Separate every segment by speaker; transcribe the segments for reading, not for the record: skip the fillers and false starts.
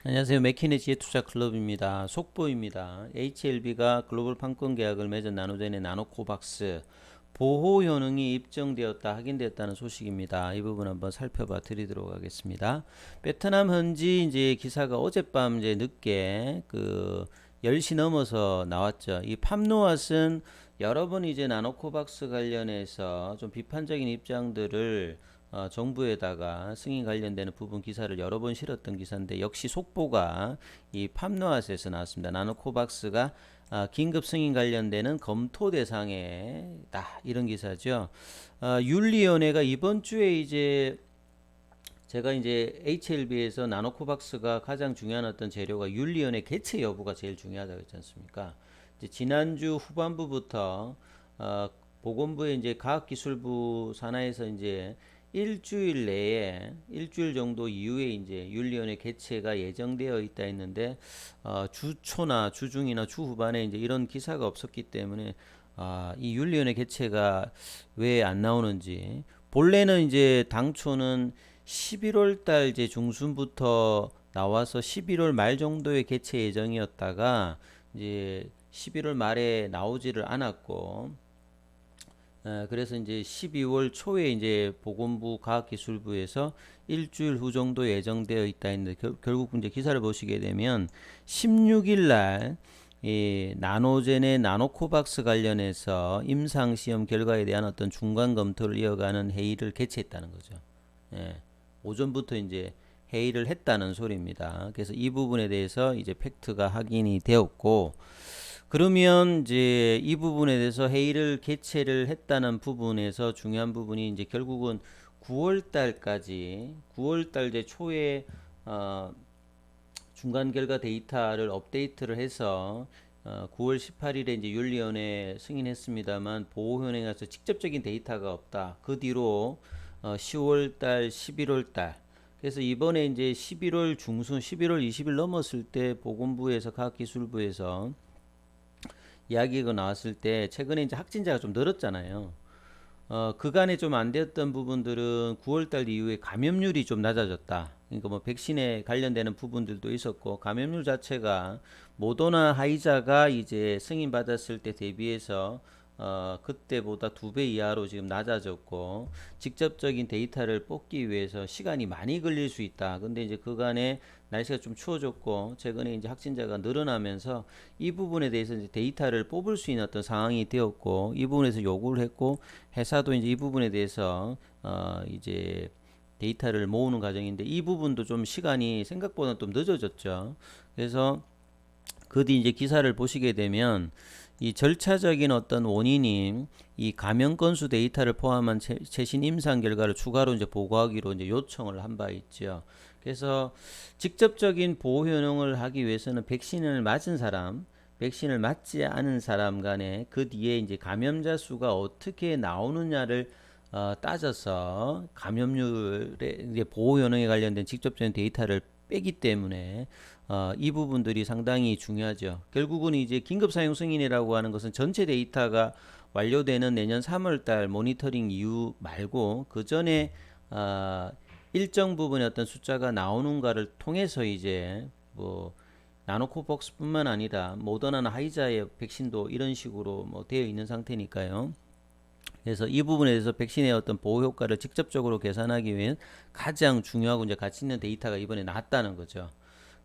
Speaker 1: 안녕하세요. 맥키네지의 투자 클럽입니다. 속보입니다. HLB가 글로벌 판권 계약을 맺은 나노젠의 나노코박스 보호 효능이 입증되었다, 확인되었다는 소식입니다. 이 부분 한번 살펴봐 드리도록 하겠습니다. 베트남 현지 이제 기사가 어젯밤 이제 늦게 10시 넘어서 나왔죠. 이 팜노앗은 여러 번 이제 나노코박스 관련해서 좀 비판적인 입장들을 정부에다가 승인 관련되는 부분 기사를 여러 번 실었던 기사인데, 역시 속보가 이 팜노아스에서 나왔습니다. 나노코박스가 긴급 승인 관련되는 검토 대상에다, 이런 기사죠. 윤리위원회가 이번 주에 이제 제가 이제 HLB에서 나노코박스가 가장 중요한 어떤 재료가 윤리위원회 개최 여부가 제일 중요하다고 했지 않습니까? 이제 지난주 후반부부터 보건부의 이제 과학기술부 산하에서 이제 일주일 내에, 일주일 정도 이후에 이제 윤리위원회 개최가 예정되어 있다 했는데, 주초나 주중이나 주후반에 이제 이런 기사가 없었기 때문에 이 윤리위원회 개최가 왜 안 나오는지. 본래는 이제 당초는 11월 달 이제 중순부터 나와서 11월 말 정도에 개최 예정이었다가 이제 11월 말에 나오지를 않았고, 그래서 이제 12월 초에 이제 보건부 과학기술부에서 일주일 후 정도 예정되어 있다 했는데, 결국 이제 기사를 보시게 되면 16일 날 이 나노젠의 나노코박스 관련해서 임상 시험 결과에 대한 어떤 중간 검토를 이어가는 회의를 개최했다는 거죠. 예, 오전부터 이제 회의를 했다는 소리입니다. 그래서 이 부분에 대해서 이제 팩트가 확인이 되었고, 그러면 이제 이 부분에 대해서 회의를 개최를 했다는 부분에서 중요한 부분이 이제 결국은 9월 달까지, 9월 달 이제 초에 어, 중간 결과 데이터를 업데이트를 해서 9월 18일에 이제 윤리위원회 승인했습니다만 보호 현행에서 직접적인 데이터가 없다. 그 뒤로 10월 달, 11월 달. 그래서 이번에 이제 11월 중순, 11월 20일 넘었을 때 보건부에서 과학기술부에서 이야기가 나왔을 때, 최근에 이제 확진자가 좀 늘었잖아요. 그간에 좀 안 되었던 부분들은 9월달 이후에 감염률이 좀 낮아졌다. 그러니까 뭐 백신에 관련되는 부분들도 있었고, 감염률 자체가 모더나 화이자가 이제 승인받았을 때 대비해서 그때보다 2배 이하로 지금 낮아졌고, 직접적인 데이터를 뽑기 위해서 시간이 많이 걸릴 수 있다. 근데 이제 그간에 날씨가 좀 추워졌고 최근에 이제 확진자가 늘어나면서 이 부분에 대해서 이제 데이터를 뽑을 수 있는 어떤 상황이 되었고, 이 부분에서 요구를 했고, 회사도 이제 이 부분에 대해서 이제 데이터를 모으는 과정인데, 이 부분도 좀 시간이 생각보다 좀 늦어졌죠. 그래서 그 뒤 이제 기사를 보시게 되면 이 절차적인 어떤 원인인 이 감염 건수 데이터를 포함한 최신 임상 결과를 추가로 이제 보고하기로 이제 요청을 한 바 있죠. 그래서 직접적인 보호 효능을 하기 위해서는 백신을 맞은 사람, 백신을 맞지 않은 사람 간에 그 뒤에 이제 감염자 수가 어떻게 나오느냐를 따져서 감염률의 이제 보호 효능에 관련된 직접적인 데이터를 빼기 때문에 이 부분들이 상당히 중요하죠. 결국은 이제 긴급 사용 승인이라고 하는 것은 전체 데이터가 완료되는 내년 3월 달 모니터링 이후 말고 그 전에 일정 부분의 어떤 숫자가 나오는가를 통해서 이제 뭐 나노코박스뿐만 아니라 모더나나 하이자의 백신도 이런 식으로 뭐 되어 있는 상태니까요. 그래서 이 부분에 대해서 백신의 어떤 보호 효과를 직접적으로 계산하기 위해 가장 중요하고 이제 가치 있는 데이터가 이번에 나왔다는 거죠.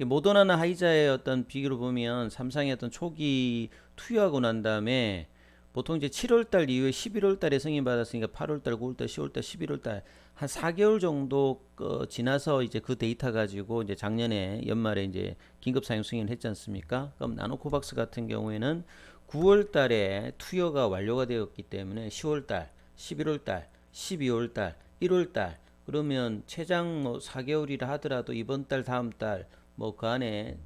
Speaker 1: 모더나나 하이자의 어떤 비교를 보면 삼상의 어떤 초기 투여하고 난 다음에 보통 이제 7월 달 이후에 11월 달에 승인 받았으니까 8월 달, 9월 달, 10월 달, 11월 달 한 4개월 정도 지나서 이제 그 데이터 가지고 이제 작년에 연말에 이제 긴급 사용 승인을 했지 않습니까? 그럼 나노코박스 같은 경우에는 9월 달에 투여가 완료가 되었기 때문에 10월 달, 11월 달, 12월 달, 1월 달, 그러면 최장 뭐 4개월이라 하더라도 이번 달, 다음 달 뭐 그 안에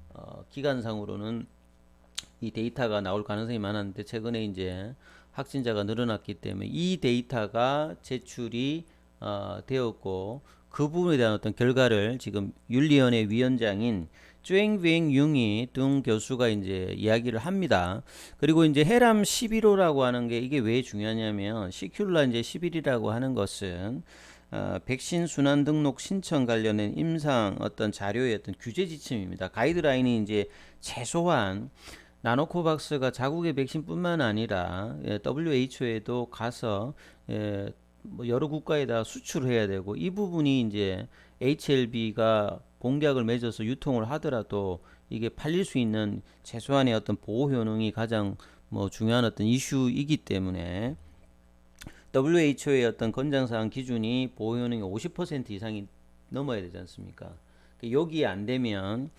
Speaker 1: 기간상으로는 이 데이터가 나올 가능성이 많았는데, 최근에 이제 확진자가 늘어났기 때문에 이 데이터가 제출이 되었고, 그 부분에 대한 어떤 결과를 지금 윤리위원회 위원장인 쭝비엥 융이 등 교수가 이제 이야기를 합니다. 그리고 이제 해람 11호라고 하는 게 이게 왜 중요하냐면, 시큘라 이제 11이라고 하는 것은 백신 순환 등록 신청 관련된 임상 어떤 자료의 어떤 규제 지침입니다. 가이드라인이 이제 최소한 나노코박스가 자국의 백신뿐만 아니라 WHO에도 가서 뭐 여러 국가에다 수출해야 되고, 이 부분이 이제 HLB가 공약을 맺어서 유통을 하더라도 이게 팔릴 수 있는 최소한의 어떤 보호 효능이 가장 뭐 중요한 어떤 이슈이기 때문에 WHO의 어떤 권장사항 기준이 보호 효능이 50% 이상이 넘어야 되지 않습니까? 여기에 안 되면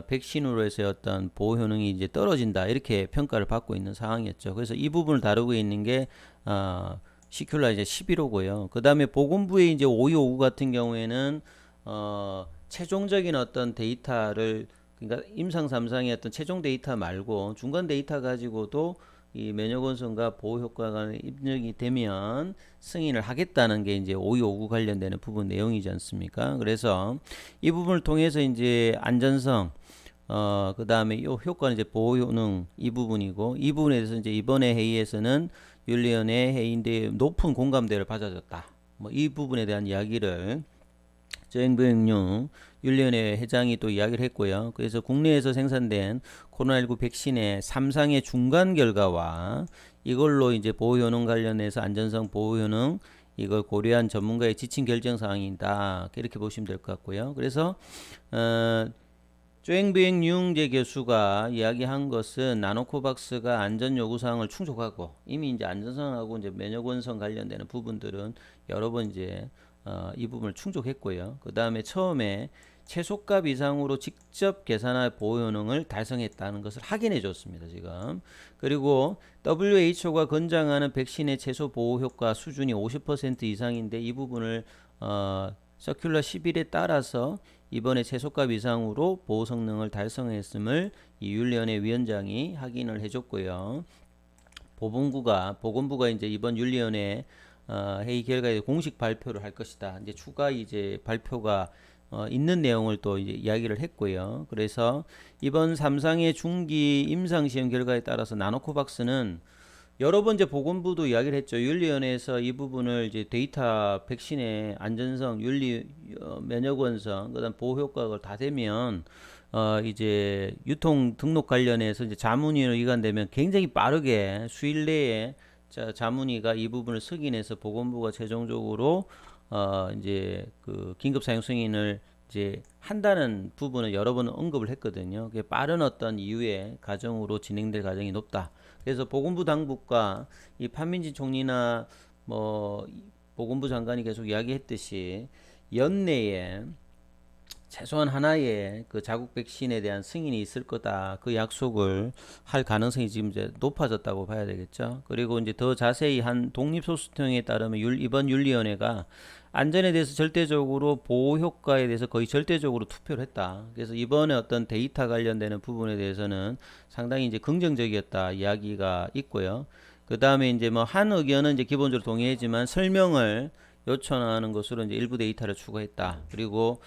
Speaker 1: 백신으로 해서 어떤 보호 효능이 이제 떨어진다, 이렇게 평가를 받고 있는 상황이었죠. 그래서 이 부분을 다루고 있는 게 시큘라 이제 11호고요. 그 다음에 보건부의 이제 5259 같은 경우에는 최종적인 어떤 데이터를, 그러니까 임상 3상의 어떤 최종 데이터 말고 중간 데이터 가지고도 이 면역 원성과 보호 효과가 입력이 되면 승인을 하겠다는 게 이제 5259 관련되는 부분 내용이지 않습니까? 그래서 이 부분을 통해서 이제 안전성, 그 다음에 요 효과는 이제 보호 효능, 이 부분이고, 이 부분에 대해서 이제 이번에 회의에서는 윤리위원회 회의인데 높은 공감대를 받아줬다, 뭐 이 부분에 대한 이야기를 조행병용 윤리위원회 회장이 또 이야기를 했고요. 그래서 국내에서 생산된 코로나19 백신의 3상의 중간 결과와 이걸로 이제 보호 효능 관련해서 안전성, 보호 효능 이걸 고려한 전문가의 지침 결정 사항이다, 이렇게 보시면 될 것 같고요. 그래서 조행병용재 교수가 이야기한 것은 나노코박스가 안전 요구 사항을 충족하고, 이미 이제 안전성하고 이제 면역 원성 관련되는 부분들은 여러 번 이제 이 부분을 충족했고요. 그 다음에 처음에 최소값 이상으로 직접 계산할 보호 효능을 달성했다는 것을 확인해 줬습니다, 지금. 그리고 WHO가 권장하는 백신의 최소 보호 효과 수준이 50% 이상인데, 이 부분을 서큘러 11에 따라서 이번에 최소값 이상으로 보호 성능을 달성했음을 이 윤리위원회 위원장이 확인을 해줬고요. 보건부가 이제 이번 윤리위원회 회의 결과에 공식 발표를 할 것이다, 이제 추가 이제 발표가 있는 내용을 또 이제 이야기를 했고요. 그래서 이번 3상의 중기 임상 시험 결과에 따라서 나노코박스는 여러 번 이제 보건부도 이야기를 했죠. 윤리위원회에서 이 부분을 이제 데이터 백신의 안전성, 윤리, 면역 원성, 그다음 보호 효과가 다 되면 이제 유통 등록 관련해서 이제 자문위로 이관되면 굉장히 빠르게 수일 내에 자문위가 이 부분을 승인해서 보건부가 최종적으로 이제 그 긴급 사용 승인을 이제 한다는 부분을 여러 번 언급을 했거든요. 그게 빠른 어떤 이후의 과정으로 진행될 가능성이 높다. 그래서 보건부 당국과 이 판민지 총리나 뭐 보건부 장관이 계속 이야기했듯이 연내에 최소한 하나의 그 자국 백신에 대한 승인이 있을 거다, 그 약속을 할 가능성이 지금 이제 높아졌다고 봐야 되겠죠. 그리고 이제 더 자세히 한 독립소수통에 따르면 이번 윤리위원회가 안전에 대해서 절대적으로, 보호 효과에 대해서 거의 절대적으로 투표를 했다. 그래서 이번에 어떤 데이터 관련되는 부분에 대해서는 상당히 이제 긍정적이었다 이야기가 있고요. 그 다음에 이제 뭐 한 의견은 이제 기본적으로 동의했지만 설명을 요청하는 것으로 이제 일부 데이터를 추가했다. 그리고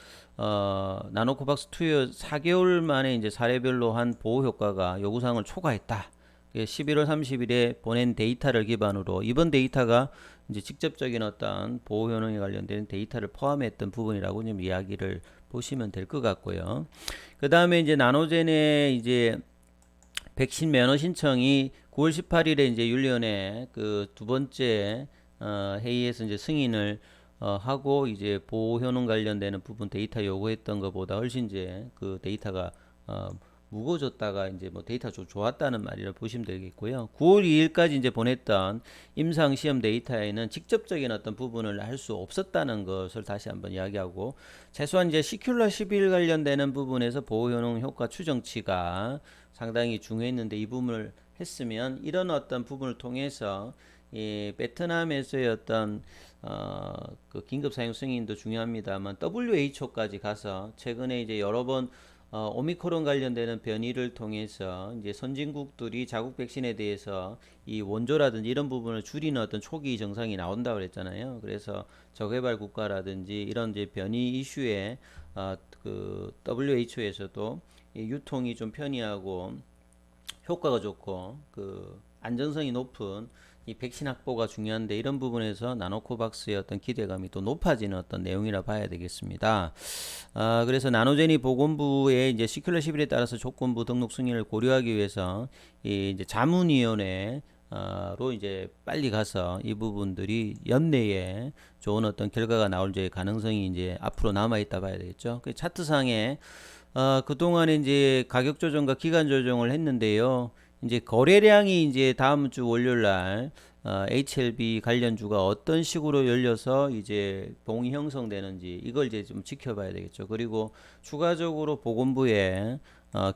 Speaker 1: 나노코박스 투여 4개월 만에 이제 사례별로 한 보호 효과가 요구사항을 초과했다. 11월 30일에 보낸 데이터를 기반으로 이번 데이터가 이제 직접적인 어떤 보호 효능에 관련된 데이터를 포함했던 부분이라고 좀 이야기를 보시면 될 것 같고요. 그 다음에 이제 나노젠의 이제 백신 면허 신청이 9월 18일에 이제 윤리위원회 그 두 번째 회의에서 이제 승인을 하고, 이제 보호 효능 관련되는 부분 데이터 요구했던 것보다 훨씬 이제 그 데이터가 무거워졌다가 이제 뭐 데이터 좀 좋았다는 말이라 보시면 되겠고요. 9월 2일까지 이제 보냈던 임상 시험 데이터에는 직접적인 어떤 부분을 할 수 없었다는 것을 다시 한번 이야기하고, 최소한 이제 시큘라 11 관련되는 부분에서 보호 효능 효과 추정치가 상당히 중요했는데, 이 부분을 했으면 이런 어떤 부분을 통해서 이 베트남에서의 어떤 그 긴급 사용 승인도 중요합니다만 WHO까지 가서 최근에 이제 여러 번 오미크론 관련되는 변이를 통해서 이제 선진국들이 자국 백신에 대해서 이 원조라든지 이런 부분을 줄이는 어떤 초기 증상이 나온다고 그랬잖아요. 그래서 저개발 국가라든지 이런 이제 변이 이슈에 그 WHO에서도 이 유통이 좀 편리하고 효과가 좋고 그 안전성이 높은 이 백신 확보가 중요한데 이런 부분에서 나노코박스의 어떤 기대감이 또 높아지는 어떤 내용이라 봐야 되겠습니다. 그래서 나노제니 보건부의 이제 시큘러 11에 따라서 조건부 등록 승인을 고려하기 위해서 이 이제 자문위원회 로 이제 빨리 가서 이 부분들이 연내에 좋은 어떤 결과가 나올 이제 가능성이 이제 앞으로 남아 있다 봐야 되겠죠. 그 차트상에 그동안에 이제 가격 조정과 기간 조정을 했는데요. 이제 거래량이 이제 다음 주 월요일 날 HLB 관련주가 어떤 식으로 열려서 이제 봉이 형성되는지 이걸 이제 좀 지켜봐야 되겠죠. 그리고 추가적으로 보건부의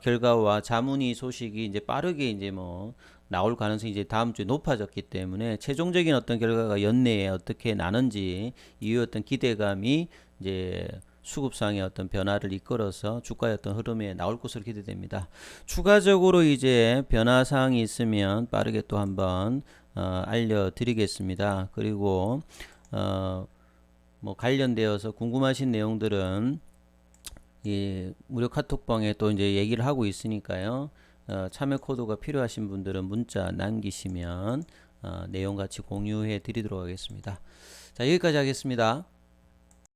Speaker 1: 결과와 자문위 소식이 이제 빠르게 이제 뭐 나올 가능성이 이제 다음 주에 높아졌기 때문에 최종적인 어떤 결과가 연내에 어떻게 나는지 이후 어떤 기대감이 이제 수급상의 어떤 변화를 이끌어서 주가의 어떤 흐름에 나올 것으로 기대됩니다. 추가적으로 이제 변화 사항이 있으면 빠르게 또 한번 알려드리겠습니다. 그리고 뭐 관련되어서 궁금하신 내용들은 이 무료 카톡방에 또 이제 얘기를 하고 있으니까요. 참여 코드가 필요하신 분들은 문자 남기시면 내용 같이 공유해 드리도록 하겠습니다. 자, 여기까지 하겠습니다.